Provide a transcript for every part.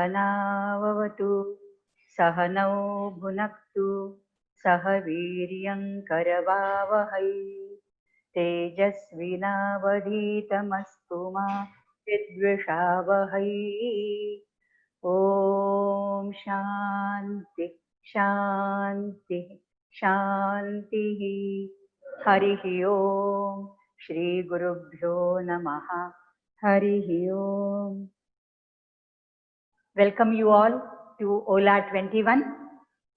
सहनाववतु सहनौ भुनक्तु सह वीर्यं करवावहै तेजस्विनावधीतमस्तु मा विद्विषावहै। ॐ शान्ति शान्ति शान्तिः। हरिः ॐ श्रीगुरुभ्यो नमः। हरिः ॐ। Welcome you all to OLA 21.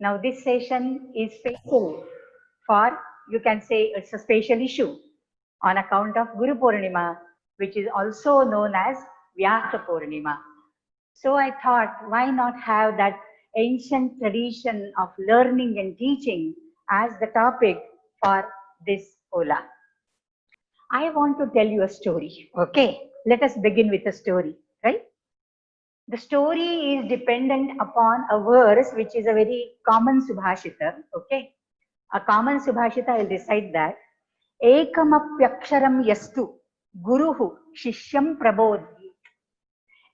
Now this session is special for, you can say it's a special issue on account of Guru Purnima, which is also known as Vyasa Purnima. So I thought, why not have that ancient tradition of learning and teaching as the topic for this OLA. I want to tell you a story. Okay, let us begin with a story, right? The story is dependent upon a verse which is a very common Subhashita. Okay, a common Subhashita, I'll recite that. Ekamapyaksharam yastu guruhu shishyam prabodhi.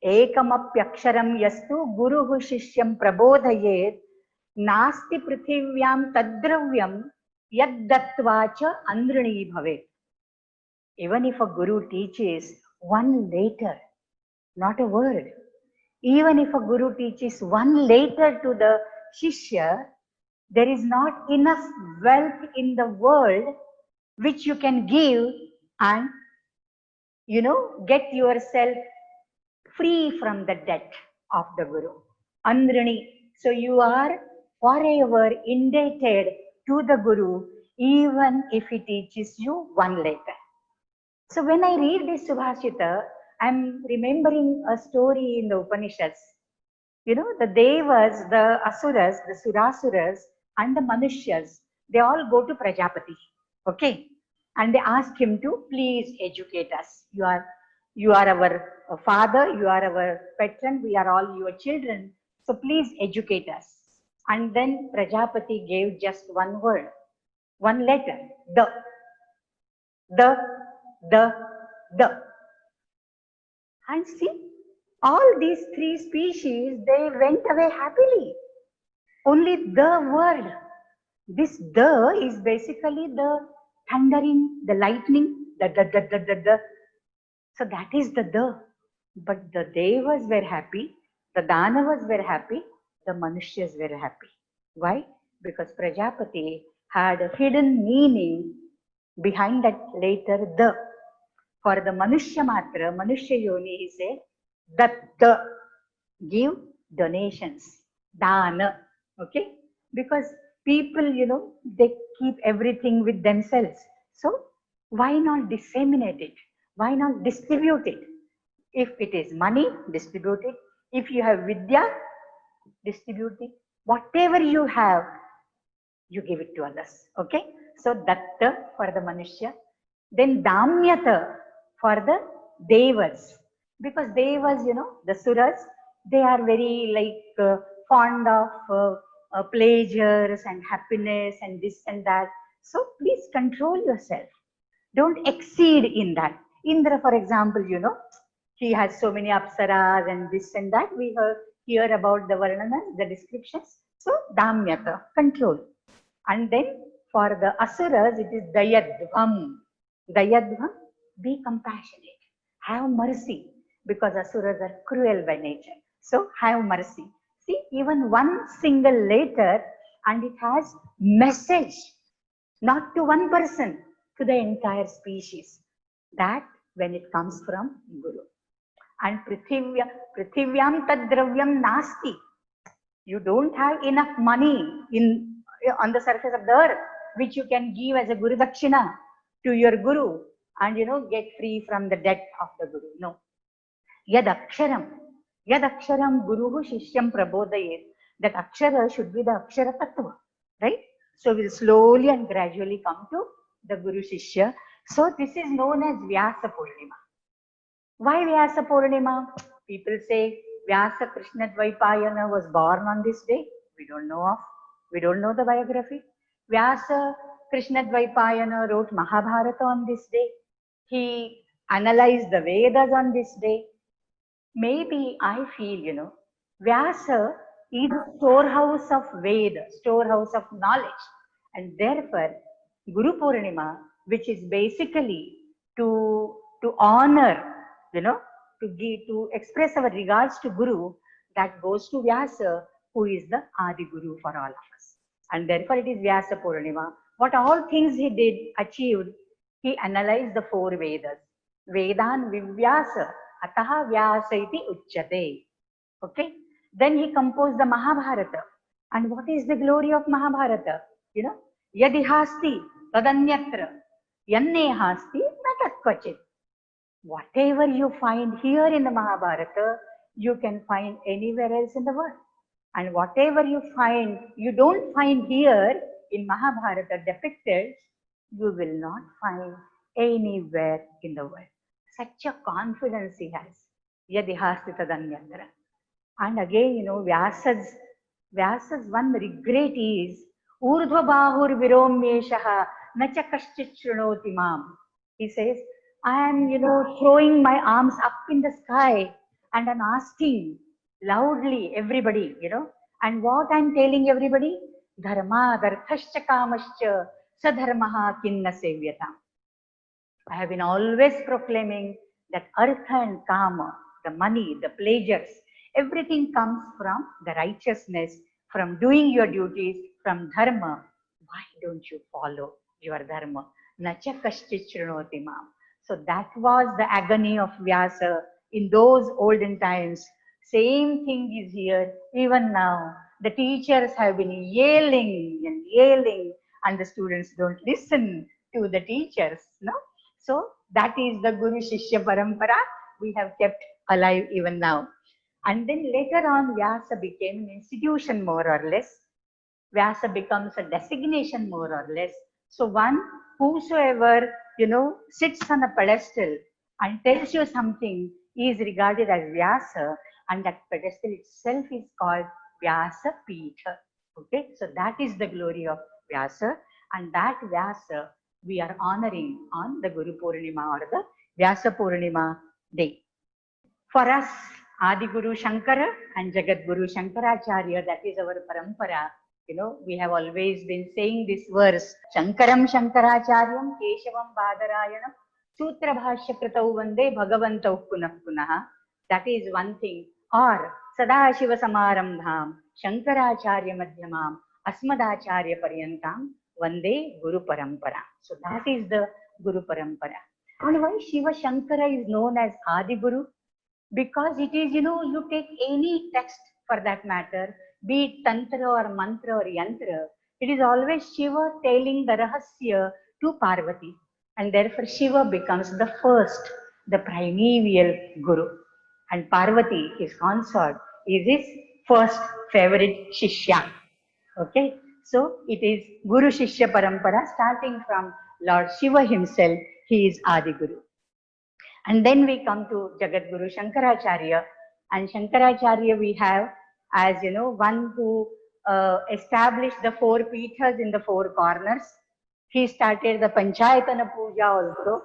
Ekamapyaksharam yastu guruhu shishyam prabodhayet nasti prithivyam taddravyam yaddatvacha andrini bhavet. Even if a guru teaches one letter, not a word, even if a guru teaches one letter to the shishya, there is not enough wealth in the world which you can give and, get yourself free from the debt of the guru. Andrini. So you are forever indebted to the guru even if he teaches you one letter. So when I read this Subhashita, I'm remembering a story in the Upanishads. The Devas, the Asuras, the Surasuras, and the Manushyas, they all go to Prajapati. Okay. And they ask him to please educate us. You are our father, you are our patron, we are all your children. So please educate us. And then Prajapati gave just one word, one letter, the. And see, all these three species, they went away happily. Only the word. This the is basically the thundering, the lightning, the. So that is the. But the Devas were happy, the Danavas were happy, the Manushyas were happy. Why? Because Prajapati had a hidden meaning behind that letter the. For the Manushya Matra, Manushya Yoni, he said, Datta, give donations, Dana, okay? Because people, they keep everything with themselves. So why not disseminate it? Why not distribute it? If it is money, distribute it. If you have Vidya, distribute it. Whatever you have, you give it to others, okay? So Datta for the Manushya. Then Damyata for the Devas. Because Devas, the Suras, they are very fond of pleasures and happiness and this and that. So please control yourself. Don't exceed in that. Indra, for example, he has so many apsaras and this and that. We hear about the Varnanas, the descriptions. So Damyata, control. And then for the Asuras, it is Dayadvam. Dayadvam, be compassionate. Have mercy. Because Asuras are cruel by nature. So have mercy. See, even one single letter and it has message. Not to one person, to the entire species. That when it comes from Guru. And Prithivyam Taddravyam Nasti. You don't have enough money on the surface of the earth which you can give as a Guru Dakshina to your Guru and get free from the debt of the Guru. No. Yad Aksharam Guruhu Shishyam Prabodhayet. That Akshara should be the Akshara Tattva, right? So we'll slowly and gradually come to the Guru Shishya. So this is known as Vyasa Purnima. Why Vyasa Purnima? People say Vyasa Krishna Dvaipayana was born on this day. We don't know the biography. Vyasa Krishna Dvaipayana wrote Mahabharata on this day. He analyzed the Vedas on this day. Maybe I feel, Vyasa is the storehouse of Veda, storehouse of knowledge. And therefore, Guru Purnima, which is basically to honor, you know, to give, to express our regards to Guru, that goes to Vyasa, who is the Adi Guru for all of us. And therefore it is Vyasa Purnima. What all things he did, achieved, he analyzed the four Vedas. Vedan Vivyasa, Ataha Vyasa iti Uchyate. Okay. Then he composed the Mahabharata. And what is the glory of Mahabharata? You know, Yadihasti Tadanyatra Yanne Hasti Natatkvachit. Whatever you find here in the Mahabharata, you can find anywhere else in the world. And whatever you find, you don't find here in Mahabharata depicted, you will not find anywhere in the world. Such a confidence he has. Yadihasti Tadanyatra. And again, you know, Vyasa's one regret is Urdhva Bahur Viromyeshaha Nacha Kaschit Shrunoti Mam. He says, I am, you know, throwing my arms up in the sky and I'm asking loudly everybody, you know, and what I'm telling everybody, Dharma, Dharthascha Kamascha, Sadharmaha Kinna Sevyatam. I have been always proclaiming that artha and kama, the money, the pleasures, everything comes from the righteousness, from doing your duties, from dharma. Why don't you follow your dharma? Nacha kaschit shrunoti mam. So that was the agony of Vyasa in those olden times. Same thing is here even now. The teachers have been yelling and yelling, and the students don't listen to the teachers. No? So that is the Guru Shishya Parampara we have kept alive even now. And then later on, Vyasa became an institution more or less. Vyasa becomes a designation more or less. So one whosoever, you know, sits on a pedestal and tells you something is regarded as Vyasa, and that pedestal itself is called Vyasa Pitha. Okay, so that is the glory of Vyasa, and that Vyasa we are honoring on the Guru Purnima or the Vyasa Purnima day. For us, Adi Guru Shankara and Jagat Guru Shankaracharya, that is our parampara. You know, we have always been saying this verse, Shankaram Shankaracharyam Keshavam Badarayanam Sutra Bhashya Kritau Vande Bhagavantau Punah Punaha. That is one thing. Or Sadashiva Samarambham Shankaracharya Madhyamam Asmadacharya Paryantam Vande Guru Parampara. So that is the Guru Parampara. And why Shiva Shankara is known as Adi Guru? Because it is, you know, you take any text for that matter, be it Tantra or Mantra or Yantra, it is always Shiva telling the Rahasya to Parvati. And therefore Shiva becomes the first, the primeval Guru. And Parvati, his consort, is his first favorite Shishya. Okay, so it is Guru Shishya Parampara starting from Lord Shiva himself, he is Adi Guru. And then we come to Jagat Guru Shankaracharya, and Shankaracharya we have as, you know, one who established the four Pithas in the four corners. He started the Panchayatana Puja also,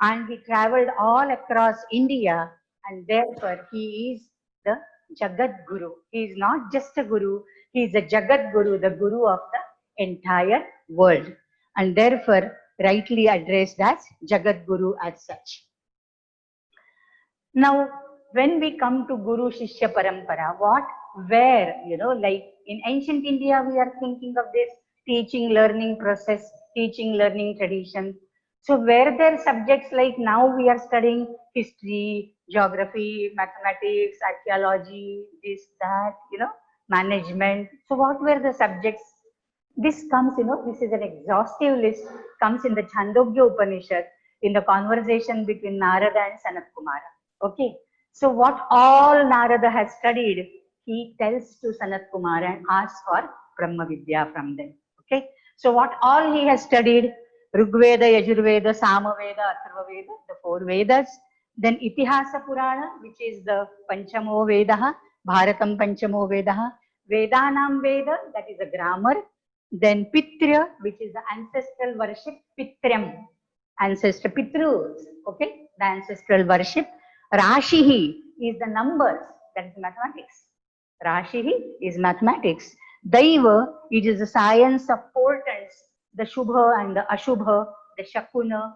and he traveled all across India, and therefore he is the Jagat Guru. He is not just a Guru, he is a Jagat Guru, the Guru of the entire world, and therefore rightly addressed as Jagat Guru as such. Now, when we come to Guru Shishya Parampara, what, where, you know, like in ancient India, we are thinking of this teaching learning process, teaching learning tradition. So, were there subjects like now we are studying history, geography, mathematics, archaeology, this, that, you know, management. So, what were the subjects? This comes, you know, this is an exhaustive list, comes in the Chandogya Upanishad, in the conversation between Narada and Sanat Kumara. Okay, so what all Narada has studied, he tells to Sanat Kumara and asks for Brahma Vidya from them. Okay, so what all he has studied, Rigveda, Yajurveda, Samaveda, Atharvaveda, the four Vedas, then Itihasa Purana, which is the Panchamo Vedaha, Bharatam Panchamo Vedaha, Vedanam Veda, that is a grammar, then Pitrya, which is the ancestral worship, Pitryam, ancestor Pitrus, okay, the ancestral worship. Rashihi is the numbers, that is mathematics. Rashihi is mathematics. Daiva, it is the science of portents, the Shubha and the Ashubha, the Shakuna,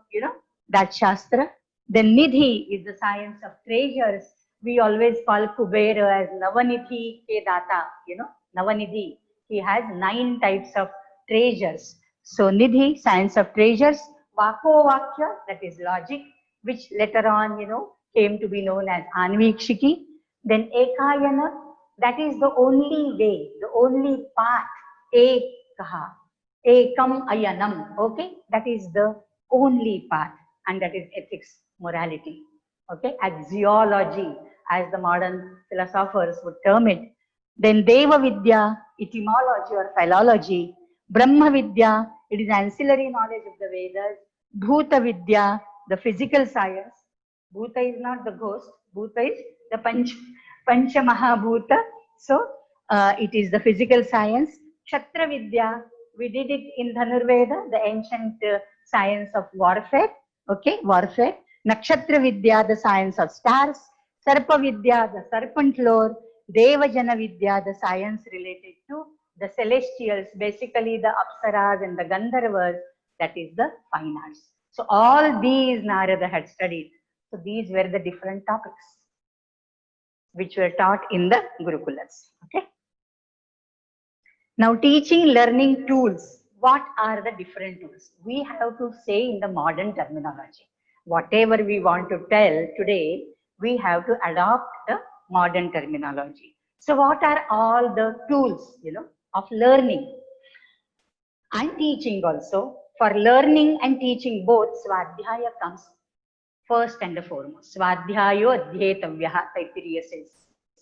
that Shastra. Then Nidhi is the science of treasures. We always call Kubera as Navanidhi Ke Data, Navanidhi. He has 9 types of treasures. So Nidhi, science of treasures. Vako Vakya, that is logic, which later on, came to be known as Anvikshiki. Then Ekayana, that is the only way, the only path. Ekaha, Ekam Ayanam. Okay, that is the only path, and that is ethics, morality. Okay, axiology, as the modern philosophers would term it. Then Deva Vidya, etymology or philology. Brahma Vidya, it is ancillary knowledge of the Vedas. Bhuta Vidya, the physical science. Bhuta is not the ghost. Bhuta is the Pancha Mahabhuta. So it is the physical science. Kshatriya Vidya, we did it in Dhanurveda, the ancient science of warfare. Okay, warfare. Nakshatra Vidya, the science of stars. Sarpa Vidya, the serpent lore. Devajana Vidya, the science related to the celestials, basically the Apsaras and the Gandharvas, that is the fine arts. So all these Narada had studied. So these were the different topics which were taught in the Gurukulas. Okay. Now teaching learning tools. What are the different tools? We have to say in the modern terminology. Whatever we want to tell today, we have to adopt the modern terminology. So what are all the tools, of learning and teaching also? For learning and teaching both, Swadhyaya comes first and the foremost. Swadhyayo adhyetavyaha, Taittiriya says.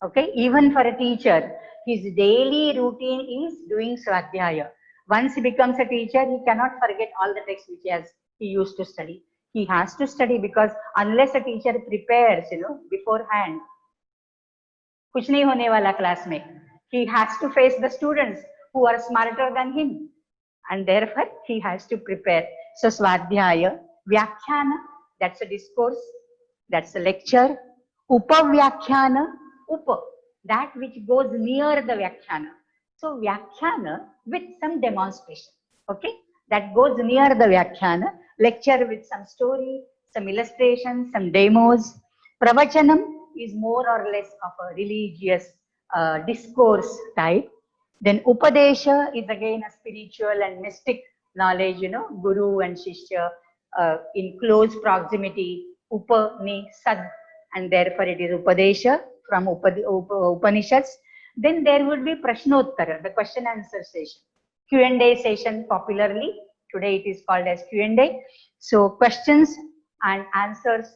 Okay, even for a teacher, his daily routine is doing Swadhyaya. Once he becomes a teacher, he cannot forget all the texts which he used to study. He has to study because unless a teacher prepares, beforehand, कुछ नहीं होने वाला class में. He has to face the students who are smarter than him, and therefore he has to prepare. So Swadhyaya, Vyakhyana, that's a discourse, that's a lecture. Upavyakhyana, Upa, that which goes near the Vyakhyana. So Vyakhyana with some demonstration, okay, that goes near the Vyakhyana, lecture with some story, some illustrations, some demos. Pravachanam is more or less of a religious discourse type. Then Upadesha is again a spiritual and mystic knowledge, Guru and Shishya in close proximity, Upanishad, and therefore it is Upadesha from Upanishads. Then there would be Prashnottara, the question answer session. Q&A session popularly, today it is called as Q&A. So questions and answers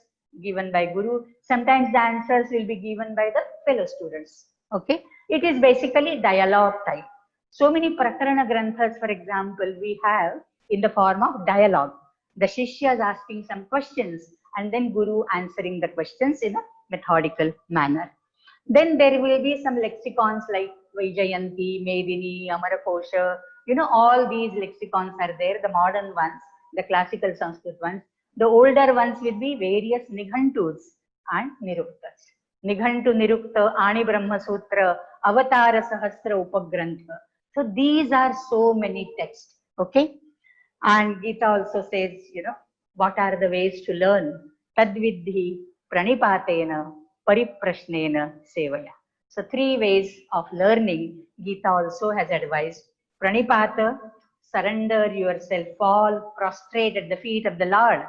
given by Guru. Sometimes the answers will be given by the fellow students. Okay, it is basically dialogue type. So many Prakarana Granthas, for example, we have in the form of dialogue. The Shishya is asking some questions and then Guru answering the questions in a methodical manner. Then there will be some lexicons like Vaijayanti, Medini, Amarakosha, all these lexicons are there, the modern ones, the classical Sanskrit ones. The older ones will be various Nighantus and Niruktas. Nighantu Nirukta, Ani Brahma Sutra, Avatara Sahasra Upagrantha. So these are so many texts, okay? And Gita also says, what are the ways to learn? Tadvidhi, Pranipatena, Pariprashnena, Sevaya. So 3 ways of learning, Gita also has advised. Pranipata, surrender yourself, fall prostrate at the feet of the Lord.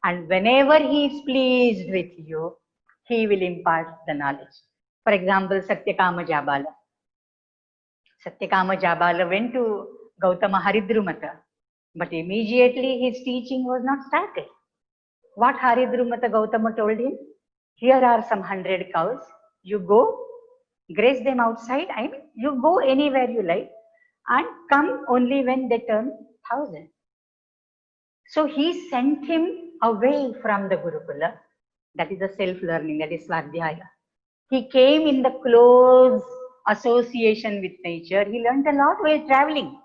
And whenever he is pleased with you, he will impart the knowledge. For example, Satyakama Jabala. Satyakama Jabala went to Gautama Haridrumata, but immediately his teaching was not started. What Haridrumata Gautama told him? Here are some 100 cows. You go, graze them outside. You go anywhere you like and come only when they turn 1,000. So he sent him away from the Gurukula. That is the self-learning, that is Svadhyaya. He came in the close association with nature. He learned a lot while traveling.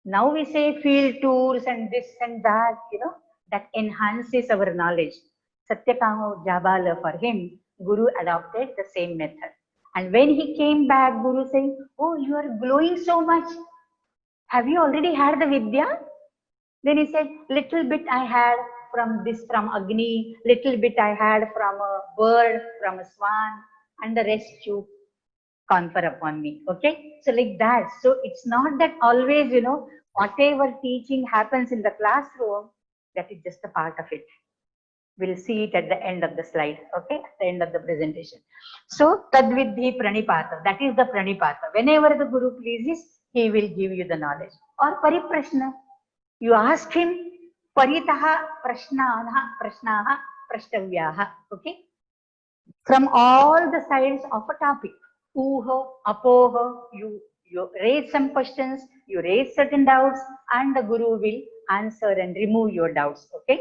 Now we say field tours and this and that, that enhances our knowledge. Satyakama Jabala, for him, Guru adopted the same method. And when he came back, Guru saying, "Oh, you are glowing so much. Have you already had the Vidya?" Then he said, "Little bit I had from this, from Agni, little bit I had from a bird, from a swan, and the rest you confer upon me." Okay, so like that. So it's not that always, whatever teaching happens in the classroom, that is just a part of it. We'll see it at the end of the slide, okay, at the end of the presentation. So tadvidhi pranipata, that is the pranipata. Whenever the Guru pleases, he will give you the knowledge. Or pariprashna, you ask him, paritaha prashnaha prashtavyaha, okay, from all the sides of a topic. Uha, apoha, you raise some questions, you raise certain doubts, and the Guru will answer and remove your doubts. Okay.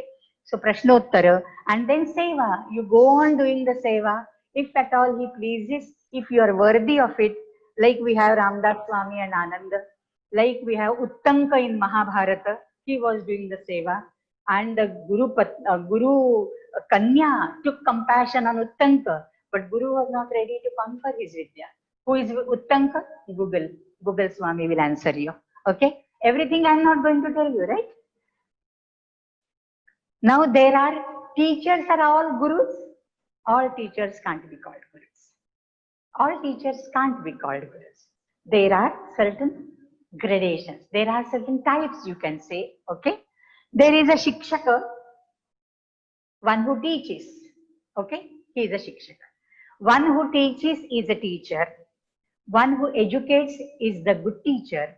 So Prashnottara, and then Seva. You go on doing the Seva. If at all he pleases, if you are worthy of it, like we have Ramdas Swami and Ananda, like we have Uttanka in Mahabharata, he was doing the Seva. And the Guru Kanya took compassion on Uttanka, but Guru was not ready to confer his Vidya. Who is Uttanka? Google. Google Swami will answer you. Okay? Everything I am not going to tell you, right? Now there are teachers are all Gurus. All teachers can't be called Gurus. All teachers can't be called Gurus. There are certain gradations. There are certain types, you can say. Okay? There is a Shikshaka, one who teaches. Okay? He is a Shikshaka. One who teaches is a teacher. One who educates is the good teacher.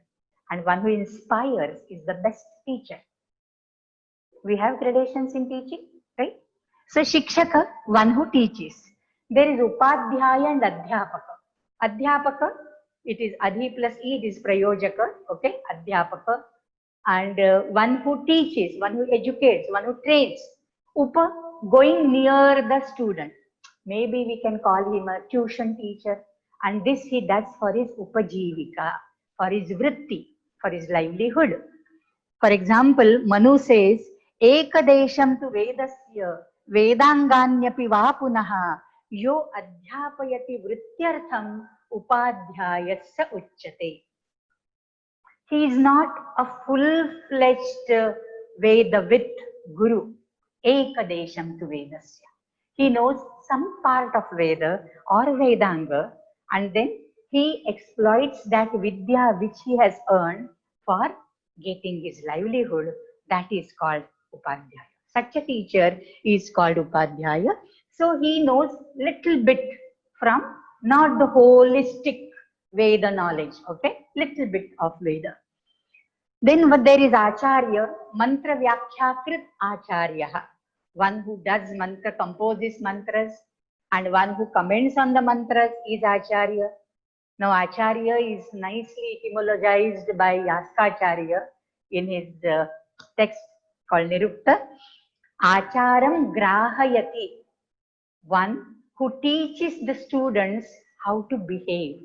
And one who inspires is the best teacher. We have gradations in teaching, right? So Shikshaka, one who teaches. There is Upadhyaya and Adhyapaka. Adhyapaka, it is Adhi plus E, it is Prayojaka, okay? Adhyapaka. And one who teaches, one who educates, one who trains. Upa, going near the student. Maybe we can call him a tuition teacher. And this he does for his Upajivika, for his vritti, for his livelihood. For example, Manu says, Ekadesham tu vedasya vedanganyapi va punaha yo adhyapayati vrityartham upadhyayasya uchyate. He is not a full-fledged Vedavit Guru. Ekadesham tu vedasya. He knows some part of Veda or Vedanga, and then he exploits that Vidya which he has earned for getting his livelihood. That is called Upadhyaya. Such a teacher is called Upadhyaya. So he knows little bit from not the holistic Veda knowledge, okay? Little bit of Veda. Then there is Acharya, Mantra Vyakhyakrit Acharya. One who does mantra, composes mantras, and one who comments on the mantras is Acharya. Now Acharya is nicely hymologized by Yaskacharya in his text called Nirukta. Acharam Grahayati, one who teaches the students how to behave.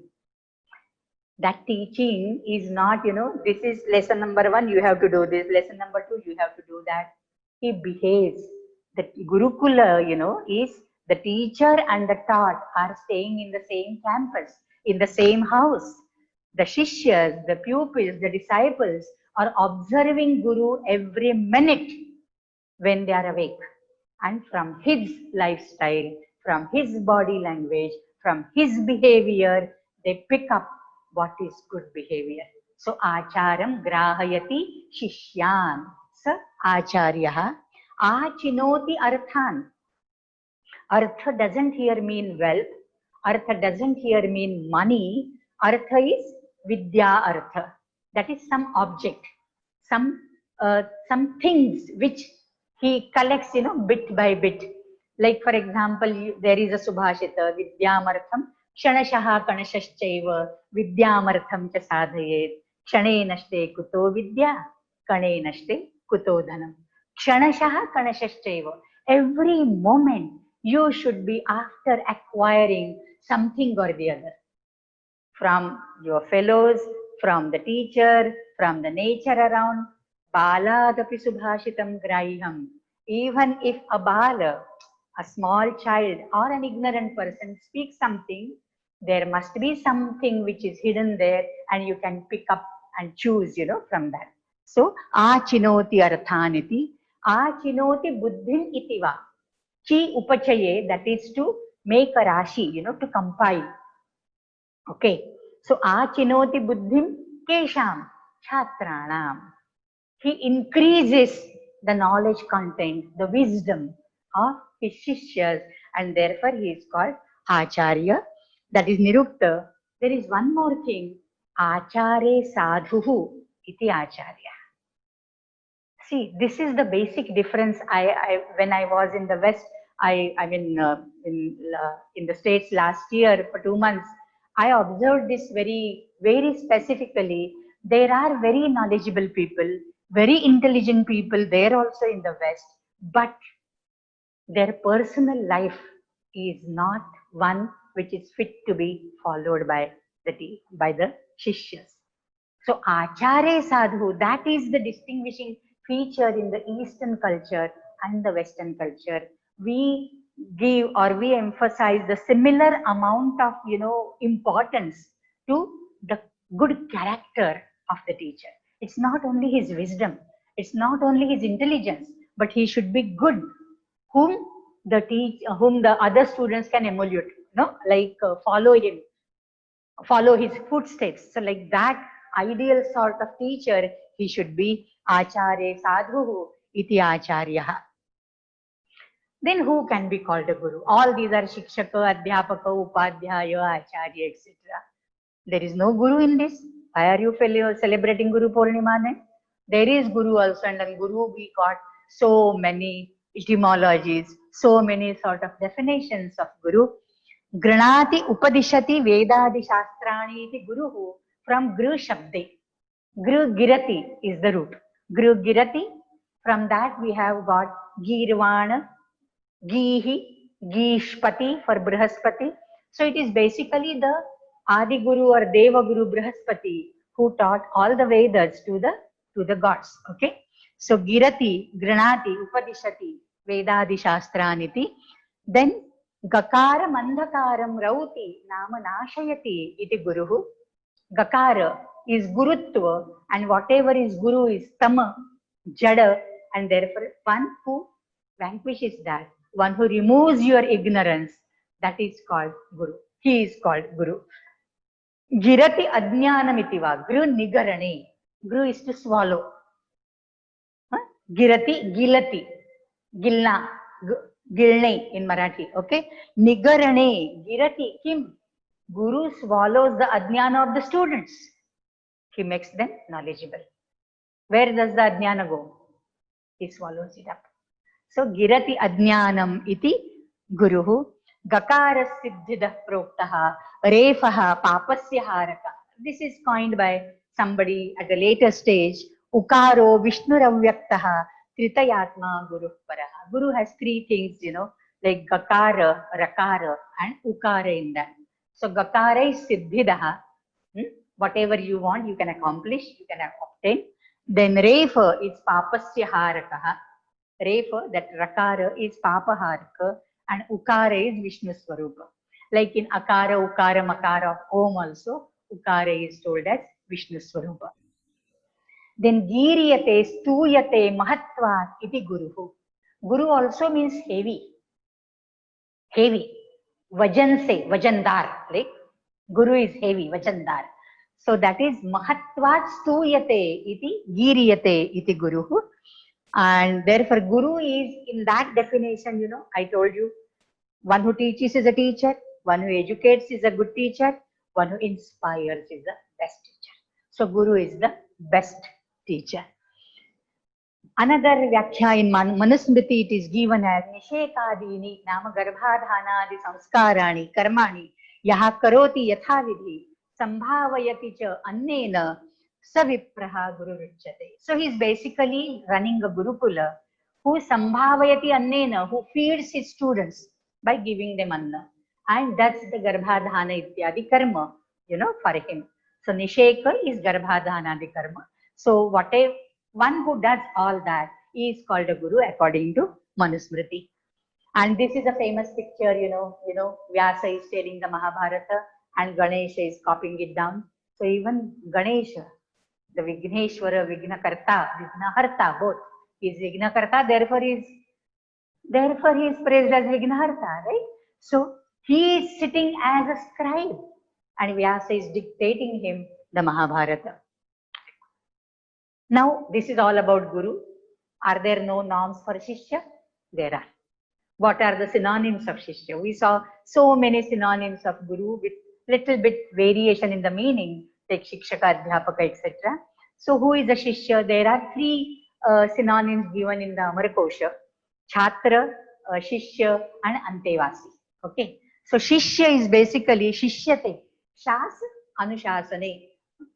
That teaching is not, this is lesson number 1, you have to do this, lesson number 2, you have to do that. He behaves. The Gurukula, is the teacher and the taught are staying in the same campus, in the same house. The Shishyas, the pupils, the disciples are observing Guru every minute when they are awake. And from his lifestyle, from his body language, from his behavior, they pick up what is good behavior. So Acharam Grahayati Shishyan. Sa Acharyaha Achinoti Arthan. Artha doesn't here mean wealth. Artha doesn't here mean money. Artha is Vidya Artha. That is some object, some things which he collects, bit by bit. Like for example, there is a Subhashita, Vidyamartham, Kshanashaha Kanashashchaiva, Vidyamartham cha sadhayet, Kshane nashte kuto vidya, Kane nashte kuto dhanam. Kshanashaha Kanashashchaiva. Every moment you should be after acquiring something or the other. From your fellows, from the teacher, from the nature around. Baladapi subhashitam grahiham. Even if a bala, a small child or an ignorant person speaks something, There must be something which is hidden there and you can pick up and choose, from that. So, achinoti arthaniti, achinoti buddhim itiva. Chi upachaye, that is to make a rashi, to compile. Okay. So, achinoti buddhim kesham chatranam. He increases the knowledge content, the wisdom of his shishyas, and therefore he is called Acharya. That is Nirukta. There is one more thing, Achare Sadhuhu iti Acharya. See, this is the basic difference. When I was in the West, in the States last year for 2 months, I observed this very specifically. There are very knowledgeable people, very intelligent people there also in the West, but their personal life is not one which is fit to be followed by the shishyas. So Acharya Sadhu, that is the distinguishing feature in the Eastern culture and the Western culture. We give or we emphasize the similar amount of, importance to the good character of the teacher. It's not only his wisdom, it's not only his intelligence, but he should be good, whom whom the other students can emulate, like follow him, follow his footsteps. So like that ideal sort of teacher, he should be Acharya Sadhuhu iti Acharya. Then who can be called a guru? All these are Shikshaka, Adhyapaka, Upadhyaya, Acharya, etc. There is no guru in this. Why are you celebrating Guru Purnima then? There is guru also, and in guru we got so many etymologies, so many sort of definitions of guru. Granati upadishati vedadi shastrani iti guruhu, from gru shabde. Gru girati is the root. Gru girati, from that we have got girvana, gihi, gishpati for brihaspati. So it is basically the Adi Guru or Deva Guru Brihaspati who taught all the Vedas to the gods. Okay. So girati, granati, upadishati, vedadi shastraniti. Then Gakara mandhakaram rauti nama nashayati iti guruhu. Gakara is gurutva, and whatever is guru is tama, jada, and therefore one who vanquishes that, one who removes your ignorance, that is called guru. He is called guru. Girati adnyanamitiva, guru nigarane. Guru is to swallow. Girati, gilati, gilna. Gilne in Marathi, okay? Nigarane, girati, kim? Guru swallows the adnyana of the students. He makes them knowledgeable. Where does the adnyana go? He swallows it up. So, girati adnyanam iti guruhu. Gakara siddhidah proktaha, refaha papasya haraka. This is coined by somebody at a later stage. Ukaro vishnuravyaktaha, Tritayatma Guru Paraha. Guru has three things, like Gakara, Rakara, and Ukara in that. So Gakara is Siddhidaha. Whatever you want, you can accomplish, you can obtain. Then Refa is Papasya Harakaha. Refa, that Rakara is Papa Haraka, and Ukara is Vishnu Swarupa. Like in Akara, Ukara, Makara of Om also, Ukara is told as Vishnu Swarupa. Then Giriyate, Stuyate, Mahatvat iti Guruhu. Guru also means heavy. Heavy. Vajanse, Vajandar. Like Guru is heavy, Vajandar. So that is Mahatvat Stuyate iti Giriyate iti Guruhu. And therefore Guru is in that definition, I told you, one who teaches is a teacher, one who educates is a good teacher, one who inspires is the best teacher. So Guru is the best teacher. Another Vyakhya in Manusmriti, it is given as Nishekadini Nama Garbhadhanadi Samskarani Karmani Yaha Karoti Yathavidhi Sambhavayati Cha Annena Savipraha Guru Ruchyate. So he is basically running a Gurukula who Sambhavayati Annena, who feeds his students by giving them Anna. And that's the Garbhadhana Ityadi Karma, for him. So Nisheka is Garbhadhanadi Karma. So whatever one who does all that is called a guru according to Manusmriti. And this is a famous picture, Vyasa is telling the Mahabharata, and Ganesha is copying it down. So even Ganesha, the Vigneshwara, Vignakarta, Vignaharta, both. He is Vignakarta, therefore he is praised as Vignaharta, right? So he is sitting as a scribe and Vyasa is dictating him the Mahabharata. Now this is all about Guru. Are there no norms for Shishya? There are. What are the synonyms of Shishya? We saw so many synonyms of Guru with little bit variation in the meaning, like Shikshaka, Adhyapaka, etc. So who is a Shishya? There are three synonyms given in the Amarkosha: Chhatra, Shishya and Antevasi. Okay. So Shishya is basically Shishyate, Shas, Anushasane,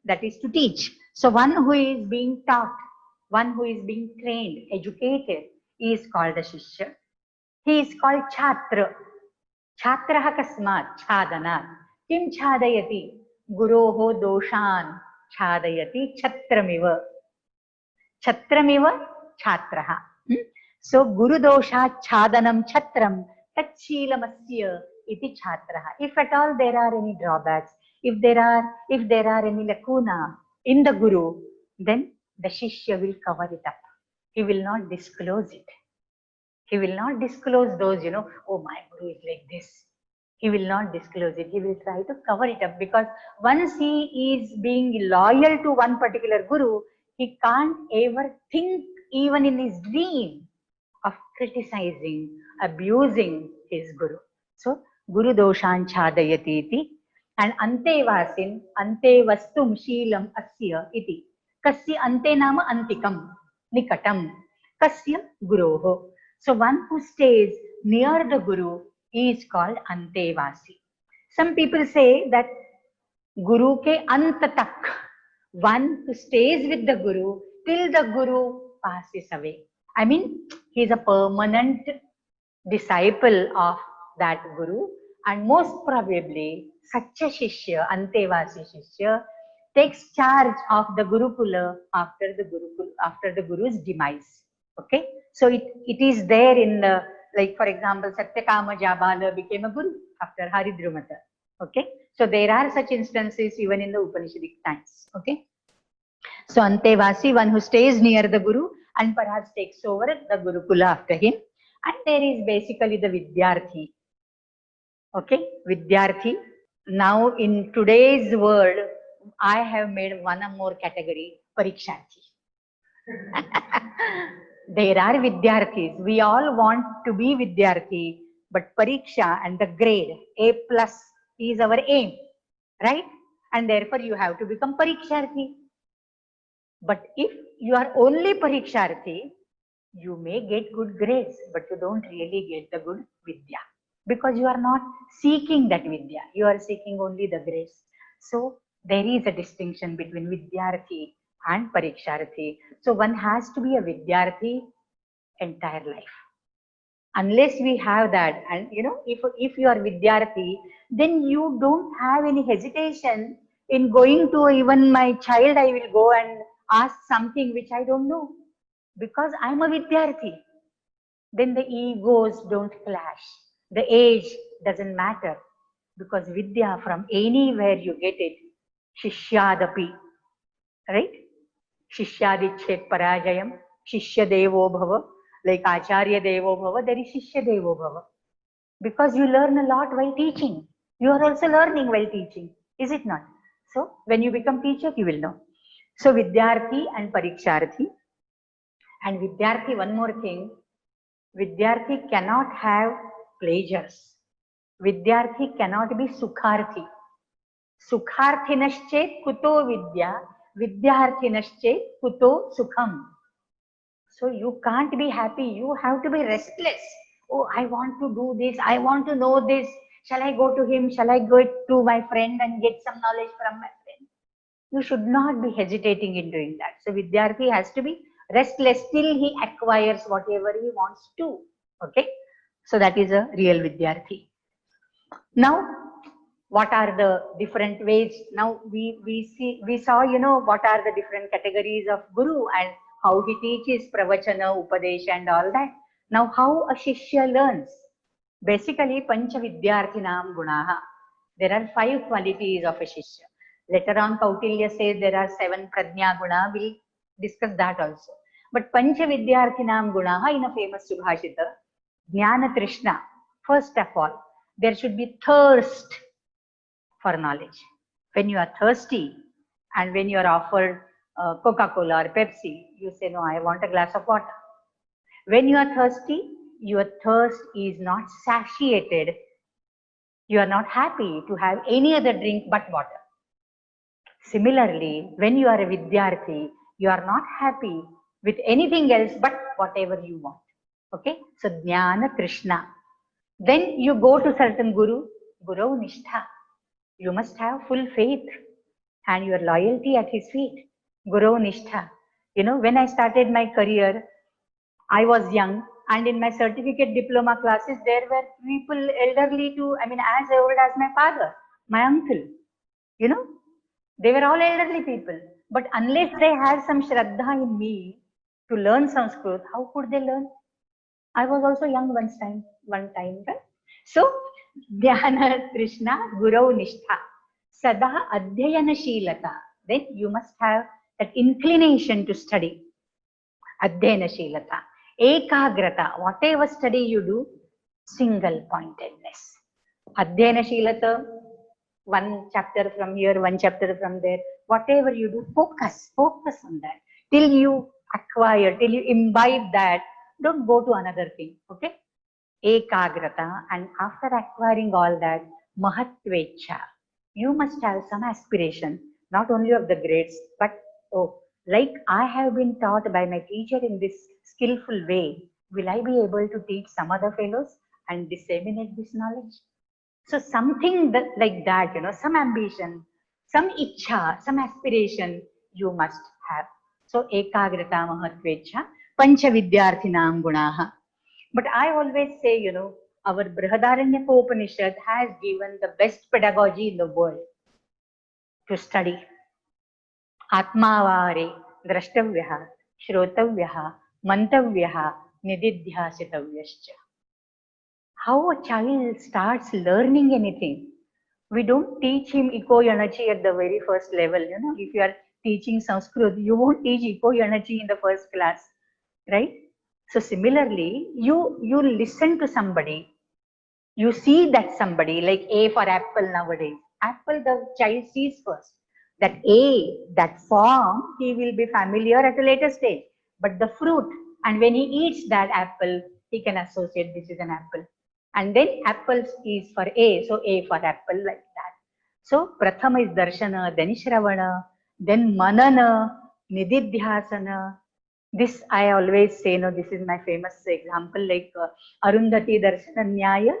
that is to teach. So one who is being taught, one who is being trained, educated, is called a Shishya. He is called Chhatra. Chhatraha kasmat chhadanat. Kim chhadayati? Guroho doshan chhadayati chhatramiva. Chhatramiva chhatraha. So Guru dosha chhadanam chatram tachhilamasya iti chhatraha. If at all there are any drawbacks, if there are any lacuna in the Guru, then the Shishya will cover it up. He will not disclose it. He will not disclose those, oh, my Guru is like this. He will not disclose it. He will try to cover it up because once he is being loyal to one particular Guru, he can't ever think, even in his dream, of criticizing, abusing his Guru. So, Guru doshan chhadayati iti and ante vasin, ante vastum sheelam asya iti. Kasya ante nama antikam, nikatam, kasya guroho. So one who stays near the Guru is called Antevasi. Some people say that Guru ke ant tak, one who stays with the Guru till the Guru passes away. I mean, he is a permanent disciple of that Guru, and most probably such a Shishya, Antevasi Shishya, takes charge of the Gurukula after the Guru's demise. Okay, so it is there in the, like for example, Satyakama Jabala became a Guru after Haridrumata. Okay, so there are such instances even in the Upanishadic times. Okay, so Antevasi, one who stays near the Guru and perhaps takes over the Gurukula after him. And there is basically the Vidyarthi. Okay, Vidyarthi. Now in today's world, I have made one more category, Pariksharthi. There are Vidyarthis. We all want to be Vidyarthi, but Pariksha and the grade A+ is our aim, right? And therefore you have to become Pariksharthi. But if you are only Pariksharthi, you may get good grades, but you don't really get the good Vidya. Because you are not seeking that Vidya. You are seeking only the grades. So there is a distinction between Vidyarthi and Pariksharthi. So one has to be a Vidyarthi entire life. Unless we have that, and if you are Vidyarthi, then you don't have any hesitation in going to even my child. I will go and ask something which I don't know because I'm a Vidyarthi. Then the egos don't clash. The age doesn't matter because Vidya, from anywhere you get it, Shishyadapi, right? Shishyadichet parajayam, Shishya Devo Bhava, like Acharya Devo Bhava, there is Shishya Devo Bhava. Because you learn a lot while teaching. You are also learning while teaching, is it not? So when you become teacher, you will know. So Vidyarthi and Pariksharthi. And Vidyarthi, one more thing, Vidyarthi cannot have pleasures. Vidyarthi cannot be Sukharthi. Sukharthinaschet kuto Vidya, Vidyarthinaschet kuto Sukham. So you can't be happy, you have to be restless. Oh, I want to do this, I want to know this. Shall I go to him? Shall I go to my friend and get some knowledge from my friend? You should not be hesitating in doing that. So Vidyarthi has to be restless till he acquires whatever he wants to. Okay, so that is a real Vidyarthi. Now, what are the different ways? Now we saw what are the different categories of Guru and how he teaches pravachana, upadesha and all that. Now how a Shishya learns? Basically, Pancha Vidyarthinam Gunaha. There are 5 qualities of a Shishya. Later on, Kautilya says there are 7 Prajna Guna. We'll discuss that also. But Pancha Vidyarthinam Gunaha in a famous Subhashita, Jnana Trishna. First of all, there should be thirst for knowledge. When you are thirsty and when you are offered Coca-Cola or Pepsi, you say, no, I want a glass of water. When you are thirsty, your thirst is not satiated. You are not happy to have any other drink but water. Similarly, when you are a Vidyarthi, you are not happy with anything else but whatever you want. Okay? So, Jnana Trishna. Then you go to certain Guru, Guru Nishtha. You must have full faith and your loyalty at his feet. Guru Nishtha. You know, when I started my career, I was young, and in my certificate diploma classes, there were people elderly to, I mean, as old as my father, my uncle. You know, they were all elderly people. But unless they had some Shraddha in me to learn Sanskrit, how could they learn? I was also young one time, right? So, Dhyana Krishna Guru Nishtha. Sada Adhyayana Shilata. Then you must have that inclination to study. Adhyayana Shilata. Ekagrata. Whatever study you do, single pointedness. Adhyayana Shilata. One chapter from here, one chapter from there. Whatever you do, focus on that. Till you acquire, till you imbibe that, don't go to another thing. Okay? Ekagrata. And after acquiring all that, Mahatvecha. You must have some aspiration, not only of the grades, but like I have been taught by my teacher in this skillful way, will I be able to teach some other fellows and disseminate this knowledge? So something that, like that, you know, some ambition, some ichha, some aspiration you must have. So ekagrata mahatvecha, pancha vidyarthinam gunaha. But I always say, you know, our Brihadaranyaka Upanishad has given the best pedagogy in the world to study. Atmavare drashtavyaha, shrotavyaha, mantavyaha, nididhyasitavyascha. How a child starts learning anything. We don't teach him eco-energy at the very first level. You know, if you are teaching Sanskrit, you won't teach eco-energy in the first class, right? So similarly, you listen to somebody, you see that somebody, like A for apple nowadays. Apple the child sees first. That A, that form, he will be familiar at a later stage. But the fruit, and when he eats that apple, he can associate this is an apple. And then apples is for A, so A for apple, like that. So Prathama is Darshana, then Shravana, then Manana, Nididhyasana. This I always say, no, this is my famous example, like Arundhati Darshana Nyaya,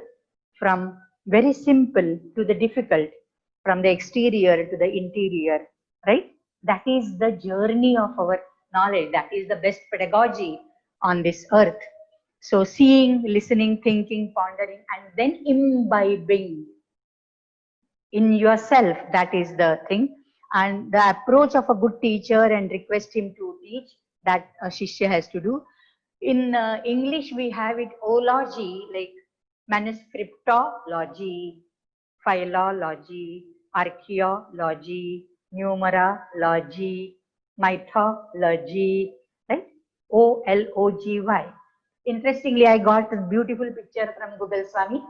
from very simple to the difficult, from the exterior to the interior, right? That is the journey of our knowledge. That is the best pedagogy on this earth. So seeing, listening, thinking, pondering, and then imbibing in yourself, that is the thing. And the approach of a good teacher and request him to teach, that a Shishya has to do. In English, we have it ology, like manuscriptology, philology, archaeology, numerology, mythology, right? OLOGY. Interestingly, I got a beautiful picture from Google Swami.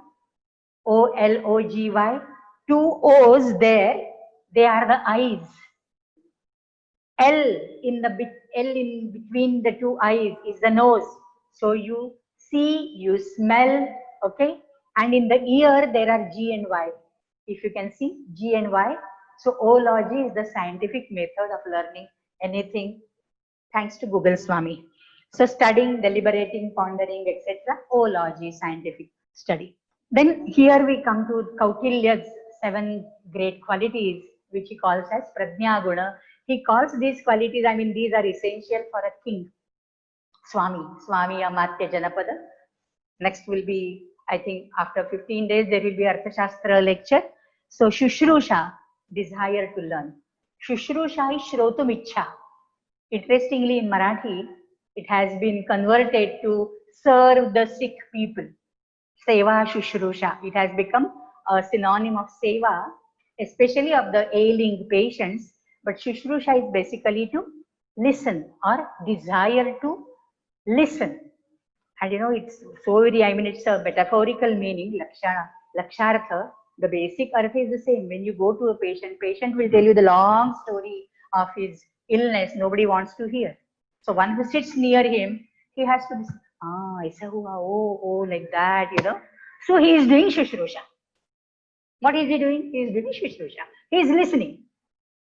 OLOGY. 2 O's there, they are the eyes. L in between the 2 eyes is the nose. So you see, you smell, okay? And in the ear, there are G and Y. If you can see G and Y. So ology is the scientific method of learning anything, thanks to Google Swami. So studying, deliberating, pondering, etc. Ology, scientific study. Then here we come to Kautilya's 7 great qualities, which he calls as Prajna Guna. He calls these qualities, I mean, these are essential for a king. Swami Amatya Janapada. Next will be, I think, after 15 days, there will be Arthashastra lecture. So, Shushrusha, desire to learn. Shushrusha is Shrotum Ichha. Interestingly, in Marathi, it has been converted to serve the sick people. Seva Shushrusha. It has become a synonym of seva, especially of the ailing patients. But Shushrusha is basically to listen or desire to listen. And you know, it's so very, I mean, it's a metaphorical meaning, lakshartha. The basic artha is the same. When you go to a patient will tell you the long story of his illness nobody wants to hear. So one who sits near him, he has to be, aisa hua, oh, like that, you know. So he is doing Shushrusha. What is he doing? He is doing Shushrusha. He is listening,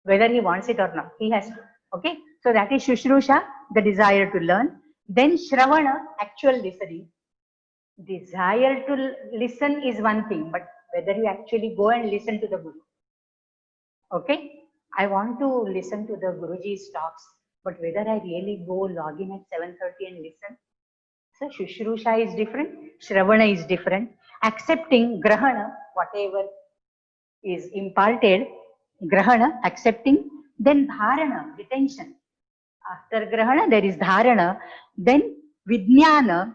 whether he wants it or not. He has to. Okay. So that is Shushrusha, the desire to learn. Then Shravana, actual listening. Desire to listen is one thing, but whether you actually go and listen to the Guru. Okay. I want to listen to the Guruji's talks, but whether I really go log in at 7:30 and listen. So Shushrusha is different, Shravana is different. Accepting Grahana, whatever is imparted, Grahana, accepting, then Dharana, retention. After Grahana, there is Dharana, then Vijnana,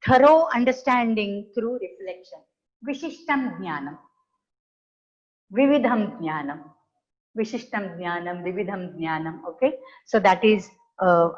thorough understanding through reflection. Vishishtam Jnanam, Vividham Jnanam, Vishishtam Jnanam, Vividham Jnanam. Okay, so that is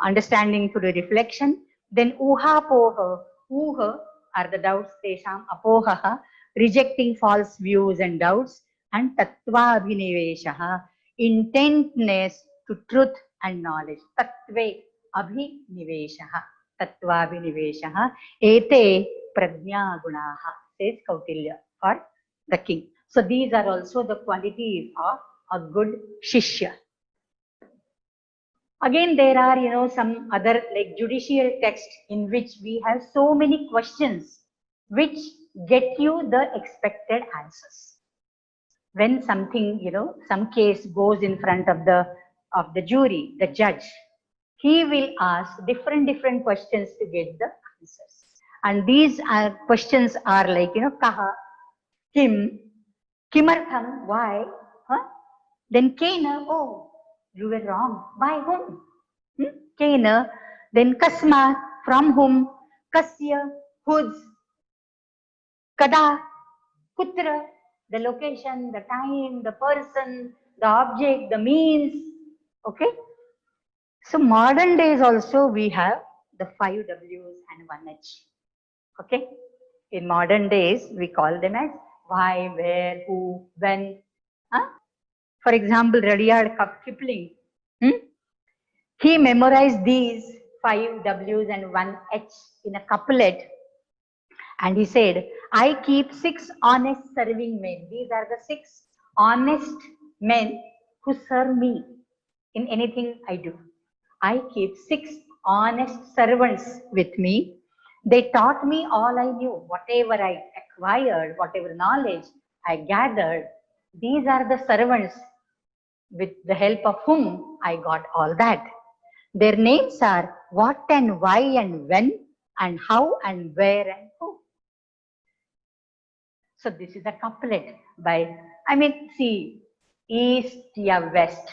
understanding through reflection. Then Uha Poha, Uha are the doubts, Tesham Apohaha, rejecting false views and doubts, and Tattva Abhiniveshaha, intentness to truth and knowledge. Tattve Abhiniveshaha, Tattva Abhiniveshaha, Ete Prajna Gunaha, says Kautilya for the king. So these are also the qualities of a good Shishya. Again, there are, you know, some other like judicial text in which we have so many questions which get you the expected answers. When something, you know, some case goes in front of the jury, the judge, he will ask different questions to get the answers. And these questions are like, you know, kaha, kim, kimartham, why, huh? Then kena, oh, you were wrong. By whom? Kena. Then kasma, from whom? Kasya, whose? Kada, kutra, the location, the time, the person, the object, the means. Okay. So modern days also we have the 5 W's and 1 H. Okay. In modern days we call them as why, where, who, when. Huh? For example, Rudyard Kipling. He memorized these 5 W's and 1 H in a couplet. And he said, I keep 6 honest serving men. These are the 6 honest men who serve me in anything I do. I keep 6 honest servants with me. They taught me all I knew, whatever I acquired, whatever knowledge I gathered. These are the servants with the help of whom I got all that. Their names are what and why and when and how and where and who. So this is a couplet by, I mean, see, east ya west.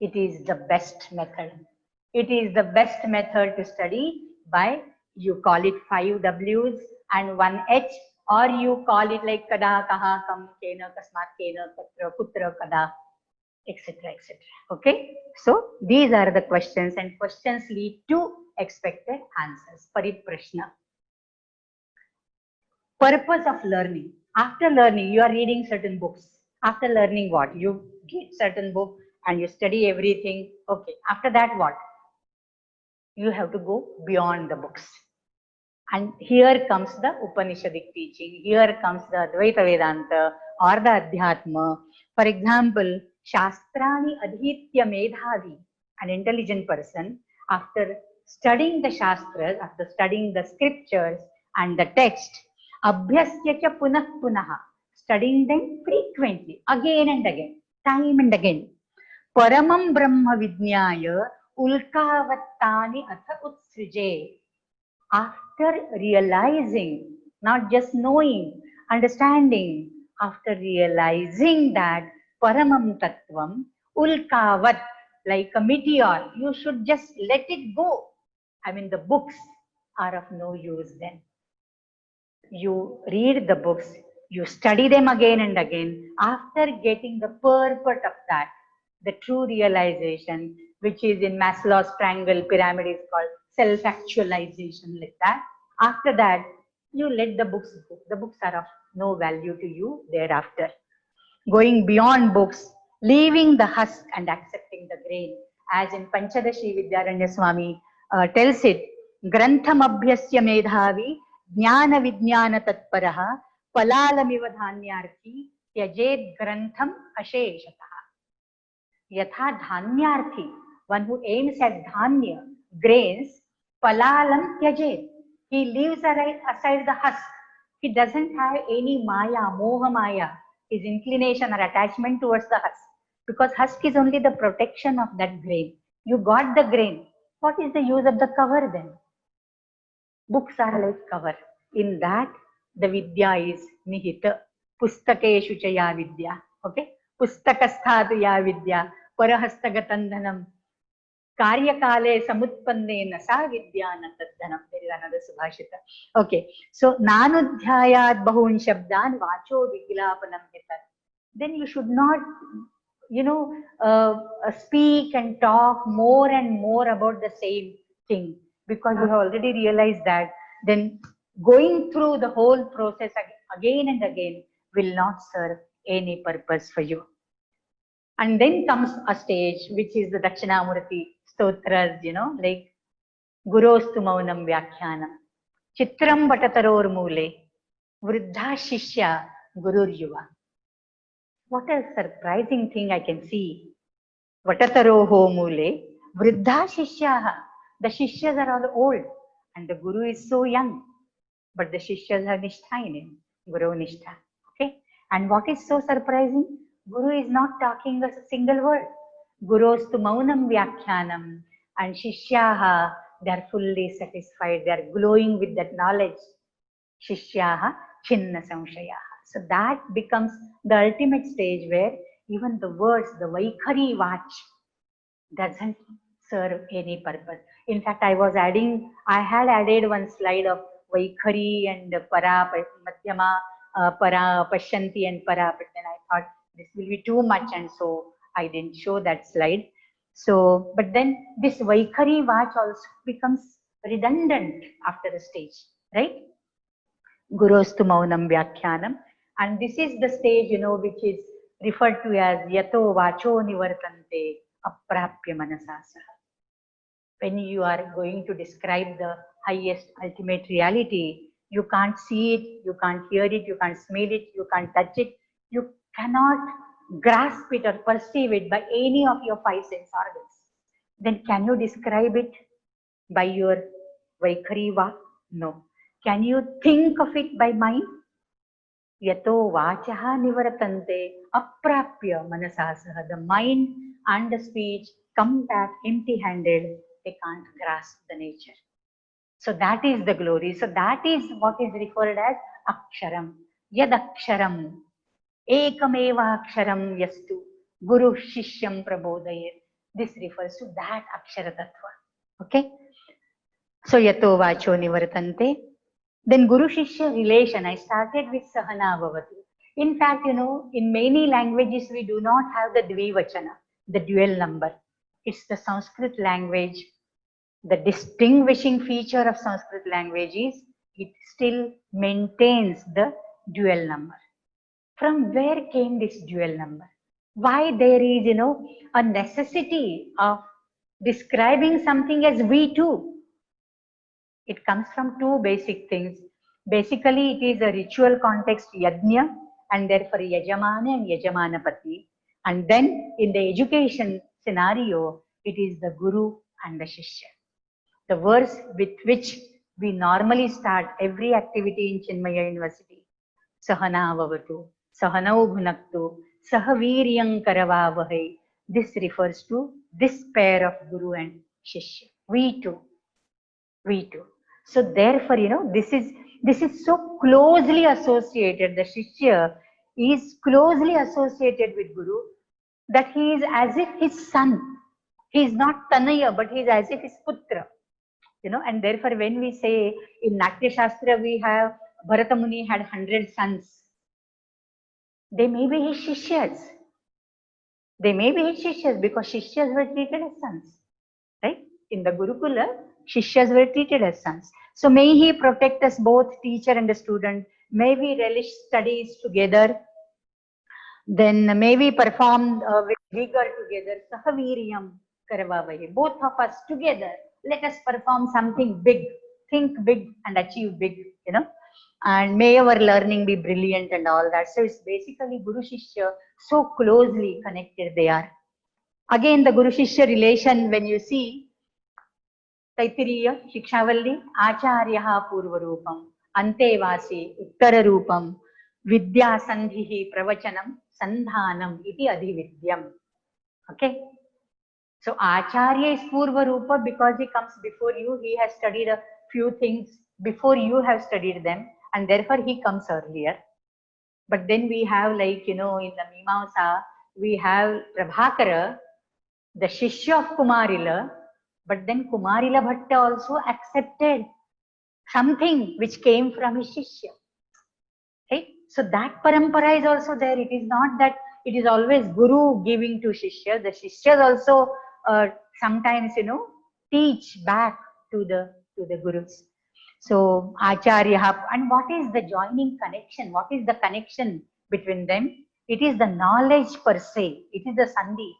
It is the best method. It is the best method to study by, you call it 5 W's and 1 H, or you call it like kada, kaha, kam, kena, kasmat, kena, patra, putra, kada, etc. etc. Okay. So these are the questions, and questions lead to expected answers. Pariprashna. Purpose of learning. After learning, you are reading certain books. After learning what? You get certain book and you study everything. Okay. After that what? You have to go beyond the books. And here comes the Upanishadic teaching. Here comes the Advaita Vedanta or the Adhyatma. For example, Shastrani Adhitya Medhavi, an intelligent person, after studying the Shastras, after studying the scriptures and the text, Abhyasya cha punah punaha, studying them frequently, again and again, time and again. Paramam Brahma Vijnaya Ulkavattani Atha Utsrije. After realizing, not just knowing, understanding, after realizing that Paramam Tattvam, Ulkavat, like a meteor, you should just let it go. I mean, the books are of no use then. You read the books, You study them again and again. After getting the purport of that, the true realization, which is in Maslow's triangle pyramid, is called self-actualization, like that. After that, you let the books go. The books are of no value to you thereafter. Going beyond books, leaving the husk and accepting the grain. As in Panchadashi Vidyaranya Swami tells it, Grantham abhyasya medhavi, jnana vijnana tatparaha, palalamiva dhanyarthi, tyajed grantham asheshataha. Yatha dhanyarthi, one who aims at dhanya, grains, palalam tyajed. He leaves aside the husk. He doesn't have any maya, moha maya, his inclination or attachment towards the husk. Because husk is only the protection of that grain. You got the grain. What is the use of the cover then? Books are like cover. In that, the vidya is nihita. Pustakeshu chaya vidya. Okay? Pustakasthatu ya vidya. Parahastagatandanam. Karyakale samutpanne nasa vidya natadhanam. There is another subhashita. Okay. So, nanudhyayat bahun shabdan vacho vigilapanam hitat. Then you should not, speak and talk more and more about the same thing, because you have already realized that. Then going through the whole process again and again will not serve any purpose for you. And then comes a stage which is the Dakshinamurti stotras, like Gurostu Maunam Vyakhyanam, Chitram Vatataror Mule, Vriddha Shishya Gurur Yuva. What a surprising thing I can see. Vatataroho Mule, Vriddha Shishyaha. The Shishyas are all old and the Guru is so young. But the Shishyas are Nishthaini, Guru Nishtha. Okay? And what is so surprising? Guru is not talking a single word. Gurostu Maunam Vyakhyanam, and Shishyaha, they are fully satisfied. They are glowing with that knowledge. Shishyaha Chinna Samshayaha. So that becomes the ultimate stage where even the words, the Vaikhari Vach, doesn't serve any purpose. In fact, I had added one slide of Vaikhari and Para, Madhyama, Para, Pashanti and Para, but then I thought this will be too much, and so I didn't show that slide. So, but then this Vaikhari Vach also becomes redundant after the stage, right? Gurostu Maunam Vyakhyanam. And this is the stage, which is referred to as Yato Vacho Nivartante Aprapya Manasasa. When you are going to describe the highest ultimate reality, you can't see it, you can't hear it, you can't smell it, you can't touch it, you cannot grasp it or perceive it by any of your five sense organs. Then can you describe it by your Vaikhari Va? No. Can you think of it by mind? Yato vachaha nivartante aprapya manasasaha. The mind and the speech come back empty-handed. They can't grasp the nature. So that is the glory. So that is what is referred as aksharam. Yad aksharam. Ekameva aksharam yastu. Guru shishyam prabodayet. This refers to that akshara tattva. Okay. So yato vacho nivartante. Then Guru Shishya relation, I started with Sahana Bhavatu. In fact, in many languages we do not have the Dvivachana, the dual number. It's the Sanskrit language. The distinguishing feature of Sanskrit language is it still maintains the dual number. From where came this dual number? Why there is, a necessity of describing something as we too? It comes from two basic things. Basically, it is a ritual context, yajna, and therefore yajamana and yajamanapati. And then in the education scenario, it is the guru and the shishya. The verse with which we normally start every activity in Chinmaya University. Sahana Vavatu, Sahanau Bhunaktu, Sahaviryam Karavavahai. This refers to this pair of guru and shishya. We too. So therefore, this is so closely associated. The Shishya is closely associated with Guru that he is as if his son. He is not Tanaya, but he is as if his Putra. And therefore when we say in Natya Shastra we have Bharata Muni had 100 sons. They may be his shishyas. They may be his shishyas because shishyas were treated as sons, right? In the Gurukula, shishyas were treated as sons. So may he protect us both, teacher and the student. May we relish studies together. Then may we perform with vigor together. Sahaviryam karavavahe. Both of us together. Let us perform something big. Think big and achieve big, you know. And may our learning be brilliant and all that. So it's basically Guru Shishya, so closely connected they are. Again, the Guru Shishya relation, when you see Taittiriya शिक्षावल्ली आचार्यः पूर्वरूपम् अन्तेवासी उत्तररूपम् विद्यासन्धिः प्रवचनं सन्धानम् इति अधिविद्यम्. Okay, so Acharya is Purvarupa because he comes before you. He has studied a few things before you have studied them, and therefore he comes earlier. But then we have, like, you know, in the Mimamsa, we have Prabhakara, the Shishya of Kumarila, but then Kumarila Bhatta also accepted something which came from his Shishya. Right? So that parampara is also there. It is not that it is always Guru giving to Shishya. The Shishyas also sometimes, you know, teach back to the Gurus. So Acharya, and what is the joining connection? What is the connection between them? It is the knowledge per se. It is the Sandhi.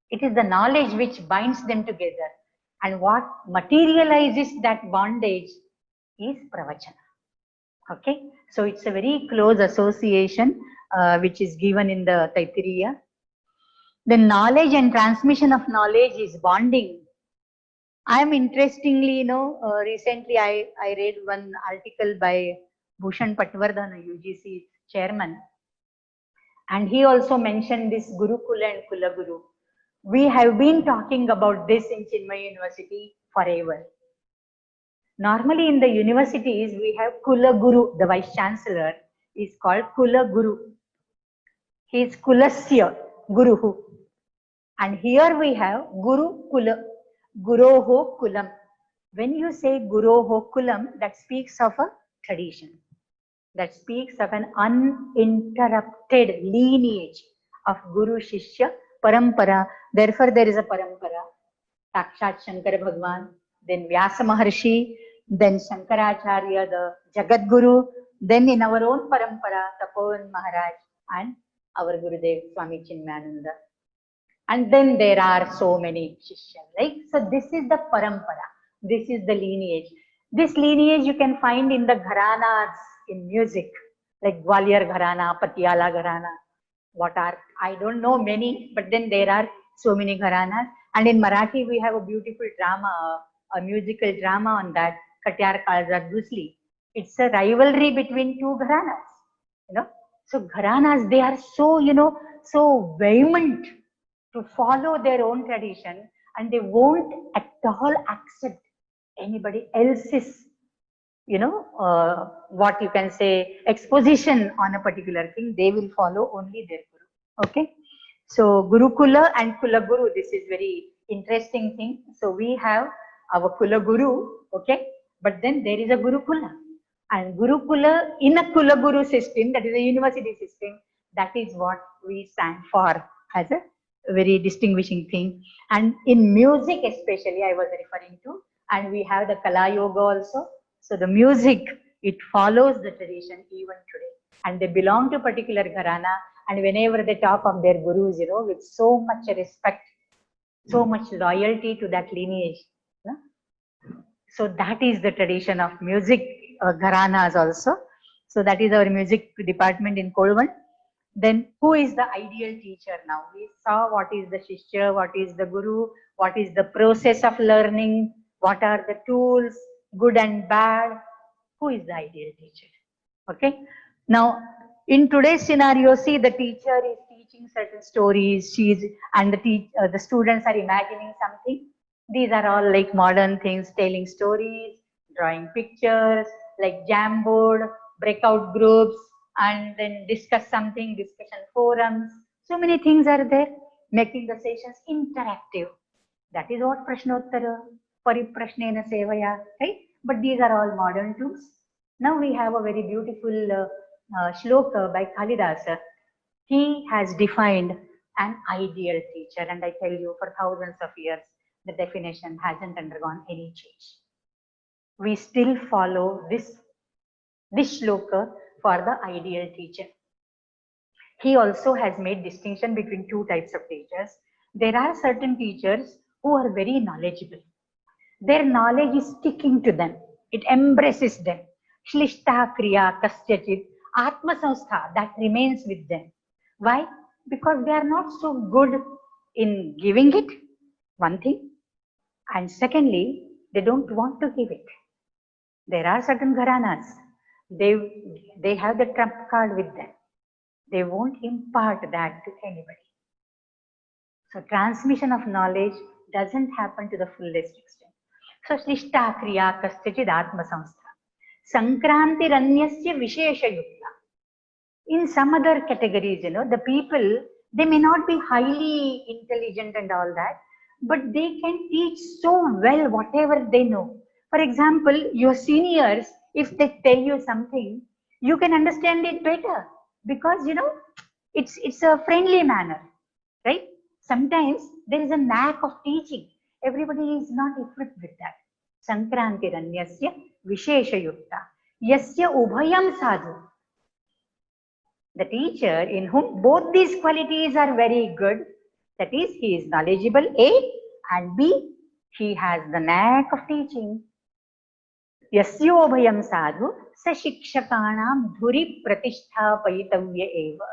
It is the knowledge which binds them together. And what materializes that bondage is pravachana. Okay, so it's a very close association which is given in the Taittiriya. The knowledge and transmission of knowledge is bonding. I am interestingly, you know, recently I read one article by Bhushan Patwardhana, UGC chairman, and he also mentioned this Gurukula and Kulaguru. We have been talking about this in Chinmaya University forever. Normally in the universities, we have Kula Guru, the Vice Chancellor is called Kula Guru. He is Kulasya Guruhu. And here we have Guru Kula, Guroho Kulam. When you say Guroho Kulam, that speaks of a tradition. That speaks of an uninterrupted lineage of Guru Shishya Parampara. Therefore, there is a Parampara. Sakshat Shankara Bhagwan, then Vyasa Maharshi, then Shankaracharya, the Jagat Guru, then in our own parampara, Tapovan Maharaj and our Gurudev Swami Chinmayananda. And then there are so many Shishyas. Like, so this is the parampara. This is the lineage. This lineage you can find in the gharanas in music, like Gwalior Gharana, Patiala Gharana. What are, I don't know many, but then there are so many gharanas. And in Marathi, we have a beautiful drama, a musical drama on that, Katyar Kalzar Dusli. It's a rivalry between two gharanas, you know. So gharanas, they are so, you know, so vehement to follow their own tradition, and they won't at all accept anybody else's, you know, what you can say, exposition on a particular thing. They will follow only their Guru. Okay. So Gurukula and Kula Guru, this is very interesting thing. So we have our Kula Guru, okay, but then there is a Gurukula. And Gurukula in a Kula Guru system, that is a university system, that is what we stand for as a very distinguishing thing. And in music especially, I was referring to, and we have the Kala Yoga also. So the music, it follows the tradition even today. And they belong to particular gharana, and whenever they talk of their gurus, you know, with so much respect, so much loyalty to that lineage. You know? So that is the tradition of music gharanas also. So that is our music department in Kolvan. Then who is the ideal teacher now? We saw what is the Shishya, what is the Guru, what is the process of learning, what are the tools, good and bad. Who is the ideal teacher? Okay. Now, in today's scenario, see, the teacher is teaching certain stories, and the students are imagining something. These are all like modern things, telling stories, drawing pictures, like Jamboard, breakout groups, and then discuss something, discussion forums. So many things are there, making the sessions interactive. That is what Prashnottara, Pariprashnena Sevaya, right? But these are all modern tools. Now we have a very beautiful shloka by Kalidasa. He has defined an ideal teacher, and I tell you, for thousands of years, the definition hasn't undergone any change. We still follow this shloka for the ideal teacher. He also has made distinction between two types of teachers. There are certain teachers who are very knowledgeable. Their knowledge is sticking to them. It embraces them. Shlishta kriya kasyachit atma samstha, that remains with them. Why? Because they are not so good in giving it, one thing. And secondly, they don't want to give it. There are certain gharanas. They have the trump card with them. They won't impart that to anybody. So transmission of knowledge doesn't happen to the fullest extent. So Shlishta kriya kasyachid atma samstha. Sankrantiranyasya vishesha yukta. In some other categories, the people, they may not be highly intelligent and all that, but they can teach so well whatever they know. For example, your seniors, if they tell you something, you can understand it better because, it's a friendly manner, right? Sometimes there is a knack of teaching. Everybody is not equipped with that. Sankrantiranyasya vishesha yukta. Yasya ubhayam sadhu. The teacher in whom both these qualities are very good, that is, he is knowledgeable, A, and B, he has the knack of teaching. Yasyobhayam sadhu sa shikshakanam dhuri pratisthapayitavya eva.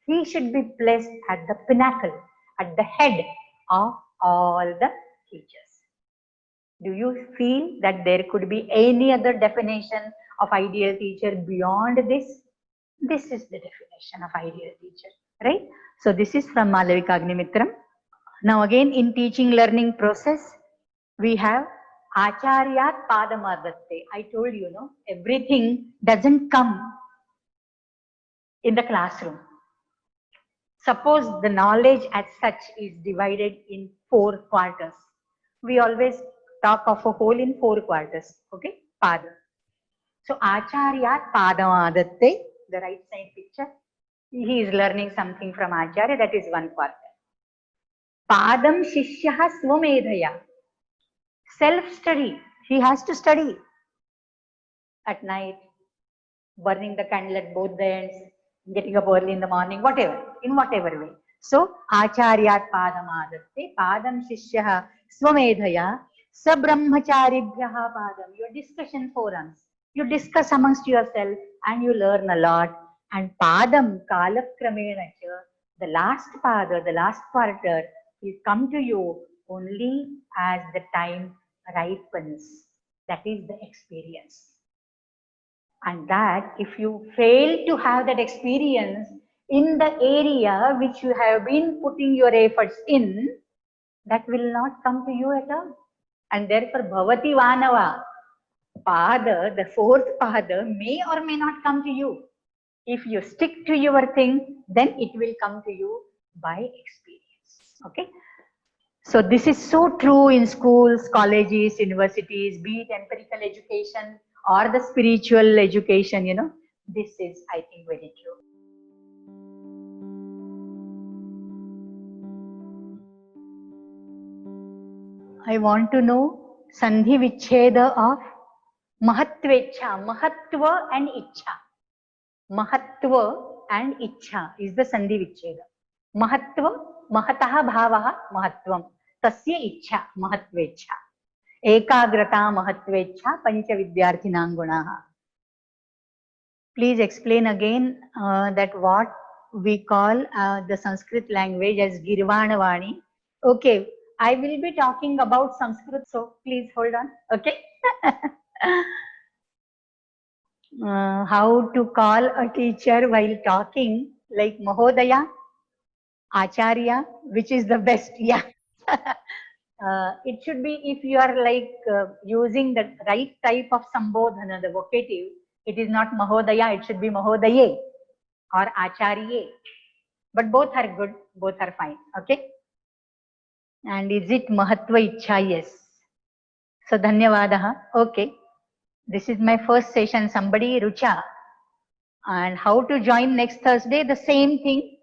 He should be placed at the pinnacle, at the head of all the teachers. Do you feel that there could be any other definition of ideal teacher beyond this? This is the definition of ideal teacher, right? So this is from Malavika Agnimitram. Now again, in teaching learning process, we have Acharyat Padamadatte. I told you, everything doesn't come in the classroom. Suppose the knowledge as such is divided in 4 quarters. We always talk of a whole in 4 quarters, okay? Pada. So Acharyat Padamadatte, the right side picture, he is learning something from Acharya, that is 1 quarter. Padam Shishyaha Swamedhaya, self-study, he has to study at night, burning the candle at both the ends, getting up early in the morning, whatever, in whatever way. So Acharyat Padamadatte, Padam Shishyaha Swamedhaya, Sabrahmacharibhyaha Padam, your discussion forums. You discuss amongst yourself and you learn a lot. And Padam Kalakramena, the last pada, the last quarter will come to you only as the time ripens. That is the experience. And that if you fail to have that experience in the area which you have been putting your efforts in, that will not come to you at all. And therefore, Bhavati Vanava, Pada, the 4th Pada, may or may not come to you. If you stick to your thing, then it will come to you by experience. Okay? So this is so true in schools, colleges, universities, be it empirical education or the spiritual education, this is, I think, very true. I want to know Sandhi Vicheda of Mahatvecha, Mahatva and Ichha. Mahatva and Ichha is the Sandhi Vicheda. Mahatva, Mahataha Bhavaha, Mahatvam. Tasya Ichha, Mahatvecha. Ekagrata Mahatvecha, Pancha Vidyarthinam Gunaha. Please explain again that what we call the Sanskrit language as Girvana Vani. Okay, I will be talking about Sanskrit, so please hold on. Okay. How to call a teacher while talking, like Mahodaya, Acharya, which is the best? Yeah. It should be, if you are like using the right type of Sambodhana, the vocative, it is not Mahodaya, it should be Mahodaye or Acharye. But both are good, both are fine. Okay. And is it Mahatva Ichha? Yes. So Dhanyavadaha. Okay. This is my first session. Somebody, Rucha. And how to join next Thursday? The same thing.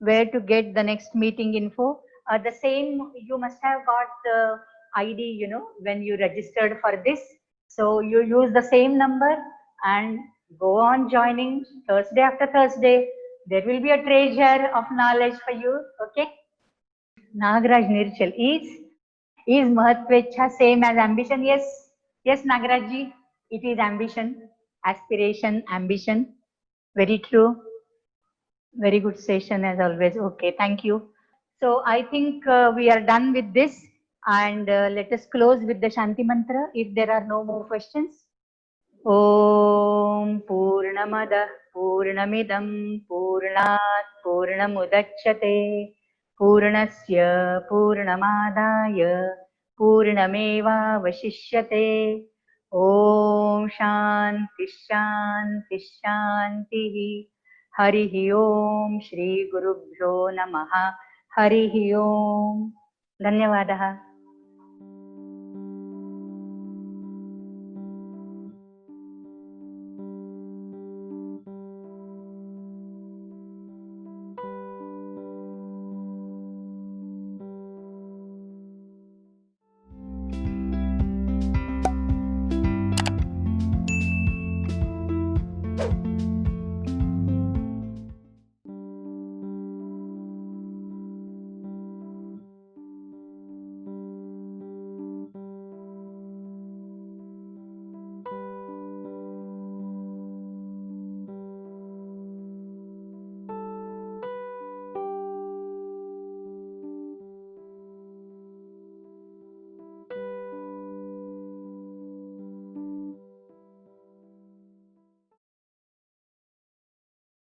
where to get the next meeting info. The same, you must have got the ID, you know, when you registered for this. So you use the same number and go on joining Thursday after Thursday. There will be a treasure of knowledge for you. Okay. Nagraj Nirchal, is Mahatvecha same as ambition? Yes. Yes, Nagrajji. It is ambition, aspiration, ambition. Very true. Very good session as always. Okay, thank you. So I think we are done with this, and let us close with the Shanti Mantra if there are no more questions. Om Purnamada Purnamidam Purnat Purnamudachyate Purnasya Purnamadaya Purnameva Vashishyate. Om Shanti Shanti Shanti. Harihi Om Shri Gurubhyo Namaha. Harihi Om. Dhanyavadaha.